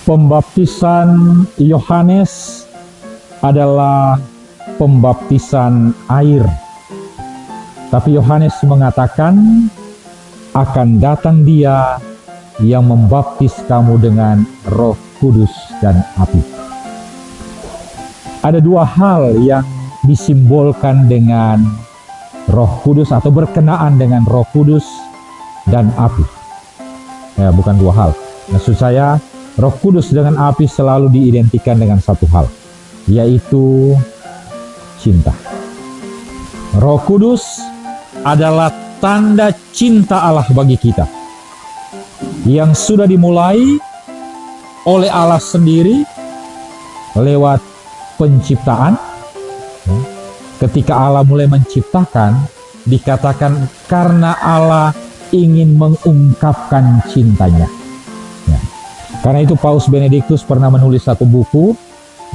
Pembaptisan Yohanes adalah pembaptisan air. Tapi Yohanes mengatakan akan datang Dia yang membaptis kamu dengan Roh Kudus dan api. Ada dua hal yang disimbolkan dengan Roh Kudus atau berkenaan dengan Roh Kudus dan api. Ya, bukan dua hal. Maksud saya, Roh Kudus dengan api selalu diidentikan dengan satu hal, yaitu cinta. Roh Kudus adalah tanda cinta Allah bagi kita, yang sudah dimulai oleh Allah sendiri lewat penciptaan. Ketika Allah mulai menciptakan, dikatakan karena Allah ingin mengungkapkan cintanya. Karena itu Paus Benedictus pernah menulis satu buku,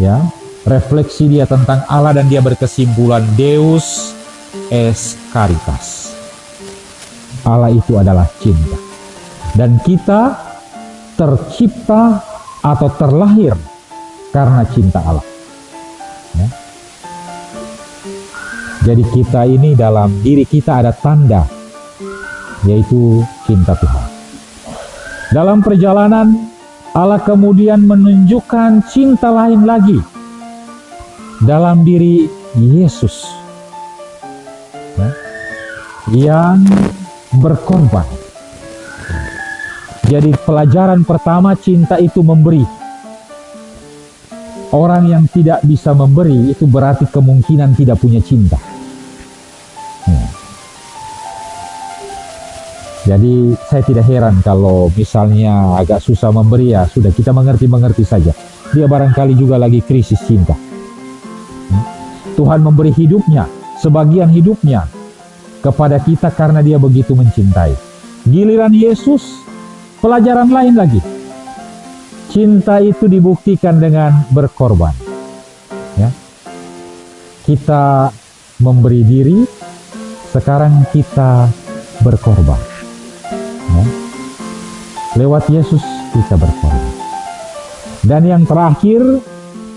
ya, refleksi dia tentang Allah, dan dia berkesimpulan Deus es caritas. Allah itu adalah cinta. Dan kita tercipta atau terlahir karena cinta Allah. Ya. Jadi kita ini, dalam diri kita ada tanda, yaitu cinta Tuhan. Dalam perjalanan, Allah kemudian menunjukkan cinta lain lagi dalam diri Yesus, ya, yang berkorban. Jadi pelajaran pertama, cinta itu memberi. Orang yang tidak bisa memberi itu berarti kemungkinan tidak punya cinta. Jadi saya tidak heran kalau misalnya agak susah memberi, ya sudah, kita mengerti saja. Dia barangkali juga lagi krisis cinta. Tuhan memberi hidupnya, sebagian hidupnya kepada kita karena Dia begitu mencintai. Giliran Yesus, pelajaran lain lagi. Cinta itu dibuktikan dengan berkorban. Ya. Kita memberi diri, sekarang kita berkorban. Ya. Lewat Yesus kita berkorban. Dan yang terakhir,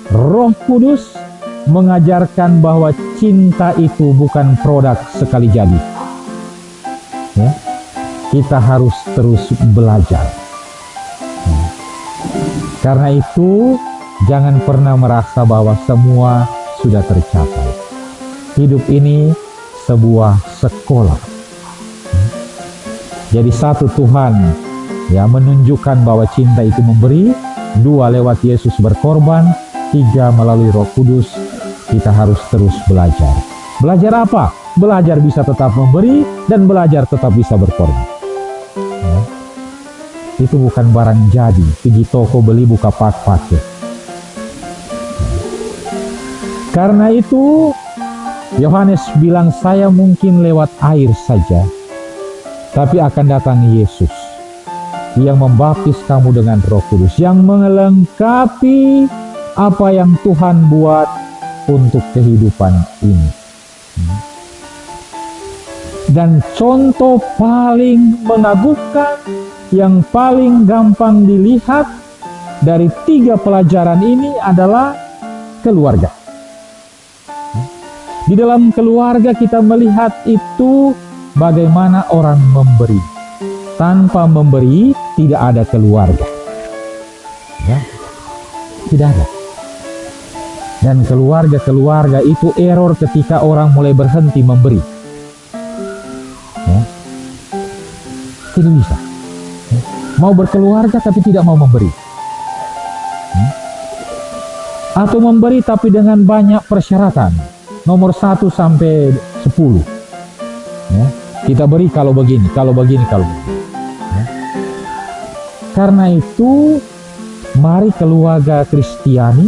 Roh Kudus mengajarkan bahwa cinta itu bukan produk sekali jadi. Ya. Kita harus terus belajar. Ya. Karena itu, jangan pernah merasa bahwa semua sudah tercapai. Hidup ini sebuah sekolah. Jadi satu, Tuhan ya menunjukkan bahwa cinta itu memberi. Dua, lewat Yesus berkorban. Tiga, melalui Roh Kudus kita harus terus belajar. Belajar apa? Belajar bisa tetap memberi dan belajar tetap bisa berkorban. Ya. Itu bukan barang jadi, pergi toko beli buka pakai. Karena itu Yohanes bilang, saya mungkin lewat air saja, tapi akan datang Yesus yang membaptis kamu dengan Roh Kudus, yang melengkapi apa yang Tuhan buat untuk kehidupan ini. Dan contoh paling mengagumkan, yang paling gampang dilihat dari tiga pelajaran ini adalah keluarga. Di dalam keluarga kita melihat itu bagaimana orang memberi. Tanpa memberi tidak ada keluarga. Ya, tidak ada. Dan keluarga-keluarga itu error ketika orang mulai berhenti memberi. Ya. Tidak bisa. Ya. Mau berkeluarga tapi tidak mau memberi. Ya. Atau memberi tapi dengan banyak persyaratan. Nomor 1 sampai 10. Ya. Kita beri kalau begini, kalau begini, kalau begini. Ya. Karena itu, mari keluarga Kristiani,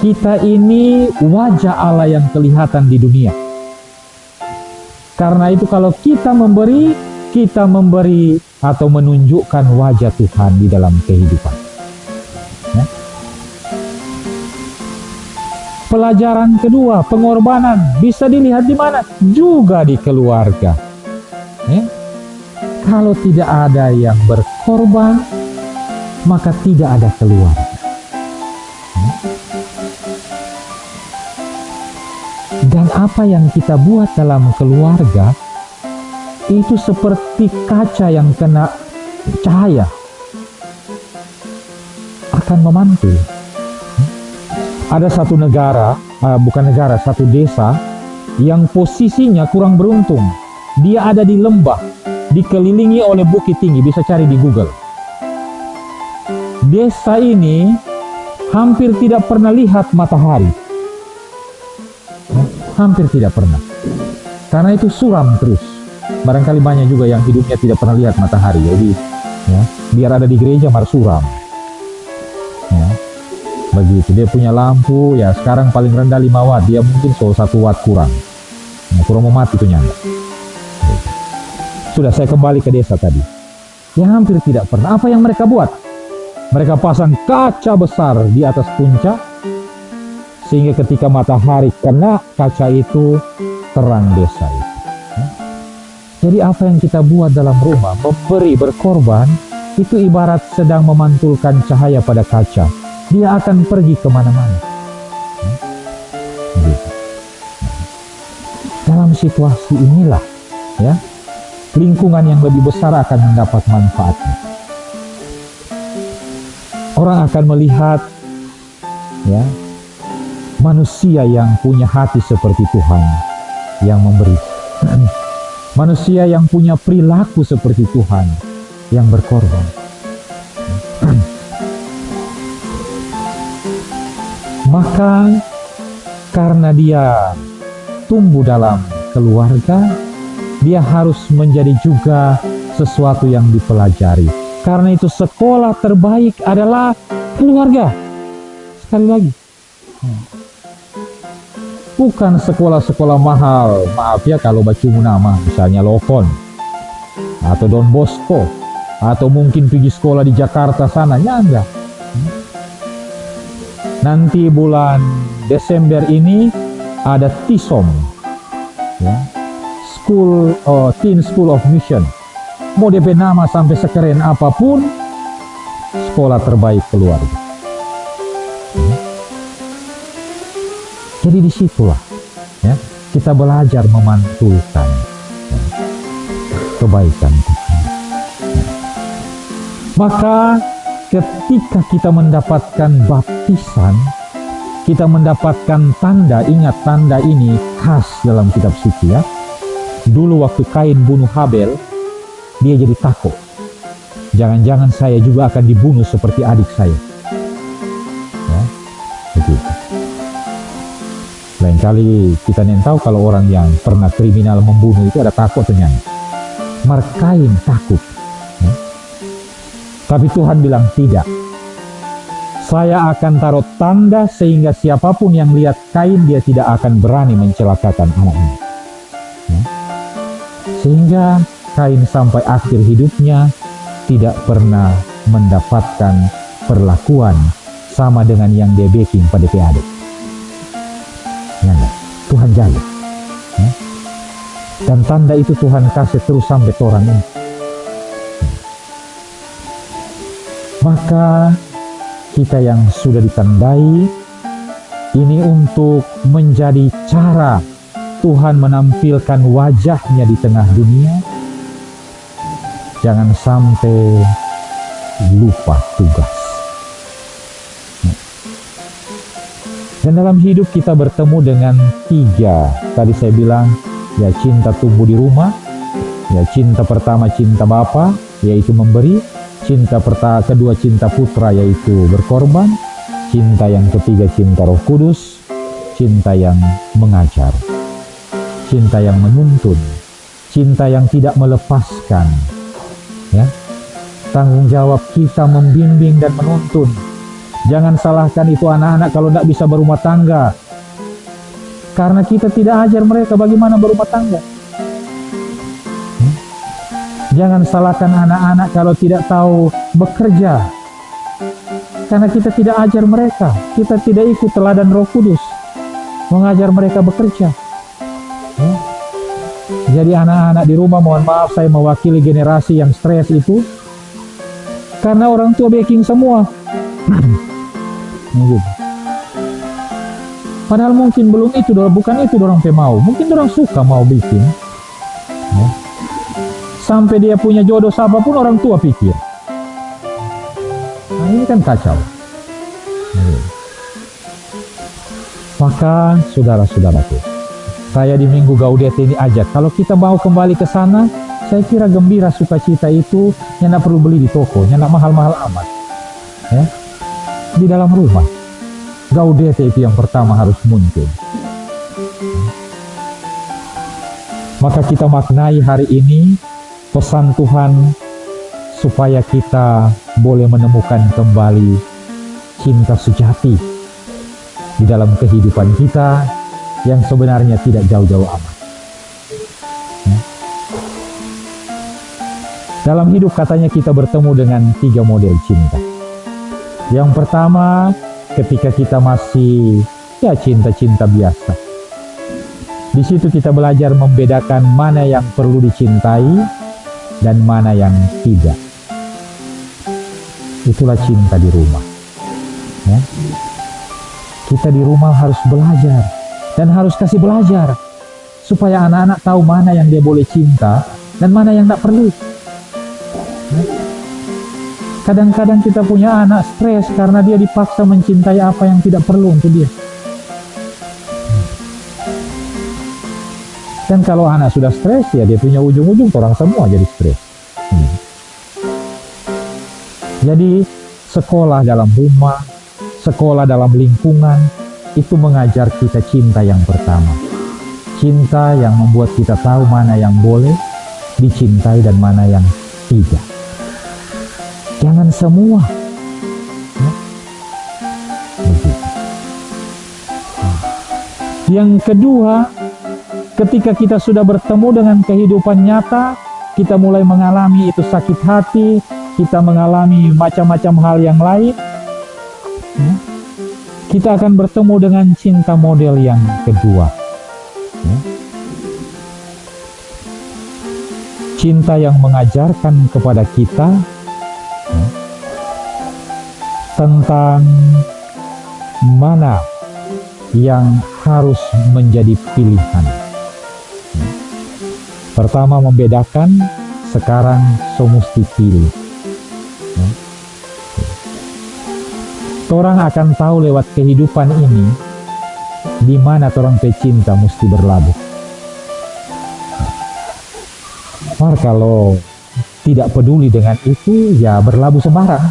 kita ini wajah Allah yang kelihatan di dunia. Karena itu kalau kita memberi atau menunjukkan wajah Tuhan di dalam kehidupan. Ya. Pelajaran kedua, pengorbanan, bisa dilihat di mana? Juga di keluarga. Ya. Kalau tidak ada yang berkorban, maka tidak ada keluarga. Dan apa yang kita buat dalam keluarga itu seperti kaca yang kena cahaya, akan memantul. Ada satu negara, satu desa yang posisinya kurang beruntung. Dia ada di lembah, dikelilingi oleh bukit tinggi, bisa cari di Google. Desa ini hampir tidak pernah lihat matahari. Hampir tidak pernah. Karena itu suram terus. Barangkali banyak juga yang hidupnya tidak pernah lihat matahari. Jadi ya, biar ada di gereja mar suram. Ya, begitu. Dia punya lampu, ya sekarang paling rendah 5 watt. Dia mungkin 1 watt kurang. Nah, kurang mau mati tuh nyanda. Sudah, saya kembali ke desa tadi. Yang hampir tidak pernah. Apa yang mereka buat? Mereka pasang kaca besar di atas puncak, sehingga ketika matahari kena kaca itu, terang desa itu. Jadi apa yang kita buat dalam rumah, memberi, berkorban, itu ibarat sedang memantulkan cahaya pada kaca. Dia akan pergi kemana-mana. Dalam situasi inilah, ya, lingkungan yang lebih besar akan mendapat manfaatnya. Orang akan melihat, ya, manusia yang punya hati seperti Tuhan yang memberi. Manusia yang punya perilaku seperti Tuhan yang berkorban. Maka karena dia tumbuh dalam keluarga, dia harus menjadi juga sesuatu yang dipelajari. Karena itu sekolah terbaik adalah keluarga. Sekali lagi, bukan sekolah-sekolah mahal. Maaf ya kalau bacamu nama, misalnya Lofon atau Don Bosco, atau mungkin pergi sekolah di Jakarta sana, ya enggak. Nanti bulan Desember ini ada TISOM, ya, Teen School of Mission. Mau DP nama sampai sekeren apapun, sekolah terbaik keluarga. Jadi disitulah, ya, kita belajar memantulkan, ya, kebaikan Tuhan. Maka ketika kita mendapatkan baptisan, kita mendapatkan tanda. Ingat, tanda ini khas dalam kitab suci, ya. Dulu waktu Kain bunuh Habel, dia jadi takut. Jangan-jangan saya juga akan dibunuh seperti adik saya. Ya, begitu. Lain kali kita tahu kalau orang yang pernah kriminal membunuh itu ada takut ternyata. Kain takut. Ya. Tapi Tuhan bilang tidak. Saya akan taruh tanda sehingga siapapun yang lihat Kain, dia tidak akan berani mencelakakan anaknya. Ya. Sehingga Kain sampai akhir hidupnya tidak pernah mendapatkan perlakuan sama dengan yang dia bikin pada adik. Ya, Tuhan jaga. Ya. Dan tanda itu Tuhan kasih terus sampai orang ini. Maka kita yang sudah ditandai ini untuk menjadi cara Tuhan menampilkan wajahnya di tengah dunia. Jangan sampai lupa tugas. Dan dalam hidup kita bertemu dengan 3. Tadi saya bilang, ya, cinta tumbuh di rumah. Ya, cinta pertama cinta Bapa, yaitu memberi. Cinta kedua cinta putra, yaitu berkorban. Cinta yang ketiga cinta Roh Kudus. Cinta yang mengajar. Cinta yang menuntun. Cinta yang tidak melepaskan. Ya, tanggung jawab kita membimbing dan menuntun. Jangan salahkan itu anak-anak kalau tidak bisa berumah tangga, karena kita tidak ajar mereka bagaimana berumah tangga. Jangan salahkan anak-anak kalau tidak tahu bekerja, karena kita tidak ajar mereka. Kita tidak ikut teladan Roh Kudus mengajar mereka bekerja. Ya. Jadi anak-anak di rumah, mohon maaf saya mewakili generasi yang stres itu. Karena orang tua backing semua. Gitu. Padahal mungkin belum itu, bukan itu orang mau. Mungkin orang suka mau bikin. Ya. Sampai dia punya jodoh siapapun orang tua pikir. Nah, ini kan kacau. Maka saudara-saudaraku, saya di Minggu Gaudete ini ajak, kalau kita mau kembali ke sana, saya kira gembira sukacita itu yang tidak perlu beli di toko, yang tidak mahal-mahal amat. Ya. Di dalam rumah. Gaudete itu yang pertama harus muncul. Maka kita maknai hari ini pesan Tuhan supaya kita boleh menemukan kembali cinta sejati di dalam kehidupan kita yang sebenarnya tidak jauh-jauh amat. Dalam hidup katanya kita bertemu dengan 3 model cinta. Yang pertama, ketika kita masih cinta-cinta biasa. Di situ kita belajar membedakan mana yang perlu dicintai dan mana yang tidak. Itulah cinta di rumah. Ya. Kita di rumah harus belajar dan harus kasih belajar supaya anak-anak tahu mana yang dia boleh cinta dan mana yang tidak perlu. Ya. Kadang-kadang kita punya anak stres karena dia dipaksa mencintai apa yang tidak perlu untuk dia. Dan kalau anak sudah stres, ya dia punya ujung-ujung orang semua jadi stres. Jadi sekolah dalam rumah, sekolah dalam lingkungan, itu mengajar kita cinta yang pertama. Cinta yang membuat kita tahu mana yang boleh dicintai dan mana yang tidak. Jangan semua. Ya. Yang kedua, ketika kita sudah bertemu dengan kehidupan nyata, kita mulai mengalami itu sakit hati, kita mengalami macam-macam hal yang lain. Ya. Kita akan bertemu dengan cinta model yang kedua. Ya. Cinta yang mengajarkan kepada kita tentang mana yang harus menjadi pilihan. Pertama, membedakan sekarang mesti pilih. Orang akan tahu lewat kehidupan ini di mana orang pecinta mesti berlabuh. Mar kalau tidak peduli dengan itu, ya berlabuh sembarang.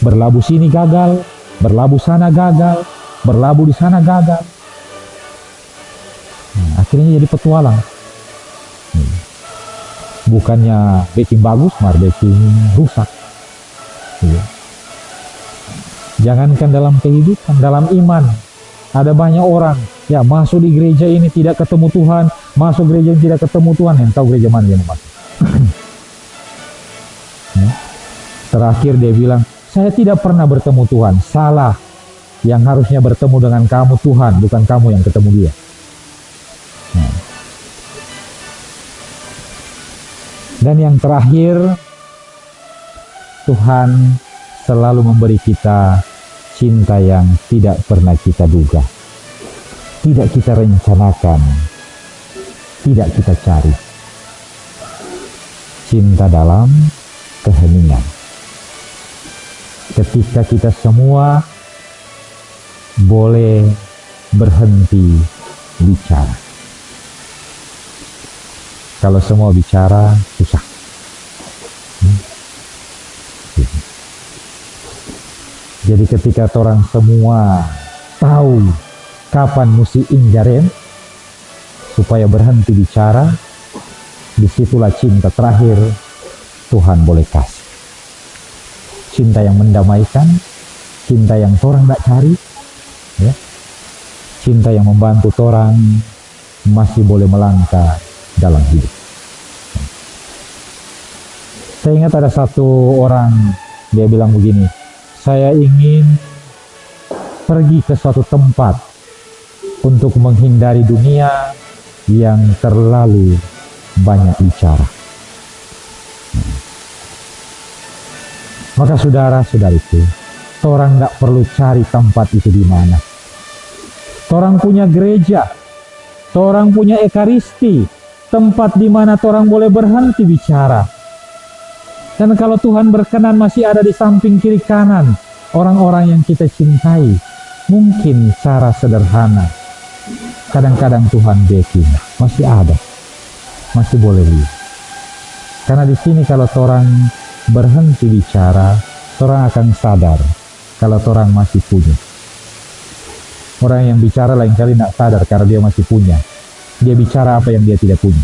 Berlabuh sini gagal, berlabuh sana gagal, berlabuh di sana gagal. Akhirnya jadi petualang. Bukannya backing bagus, malah backing rusak. Jangankan dalam kehidupan, dalam iman. Ada banyak orang, ya masuk di gereja ini tidak ketemu Tuhan, masuk gereja ini tidak ketemu Tuhan, yang tahu gereja mana yang masuk. Terakhir dia bilang, saya tidak pernah bertemu Tuhan. Salah. Yang harusnya bertemu dengan kamu Tuhan, bukan kamu yang ketemu dia. Dan yang terakhir, Tuhan selalu memberi kita cinta yang tidak pernah kita duga, tidak kita rencanakan, tidak kita cari. Cinta dalam keheningan. Ketika kita semua boleh berhenti bicara. Kalau semua bicara, susah. Jadi ketika orang semua tahu kapan mesti injaren supaya berhenti bicara, disitulah cinta terakhir Tuhan boleh kasih. Cinta yang mendamaikan, cinta yang orang tidak cari, ya. Cinta yang membantu orang masih boleh melangkah dalam hidup. Saya ingat ada satu orang, dia bilang begini, saya ingin pergi ke suatu tempat untuk menghindari dunia yang terlalu banyak bicara. Maka saudara-saudariku, orang tidak perlu cari tempat itu di mana. Orang punya gereja, orang punya ekaristi, tempat di mana orang boleh berhenti bicara. Dan kalau Tuhan berkenan masih ada di samping kiri kanan orang-orang yang kita cintai, mungkin cara sederhana. Kadang-kadang Tuhan backing, masih ada, masih boleh lihat. Karena di sini kalau orang berhenti bicara, orang akan sadar kalau orang masih punya. Orang yang bicara lain kali tidak sadar karena dia masih punya. Dia bicara apa yang dia tidak punya.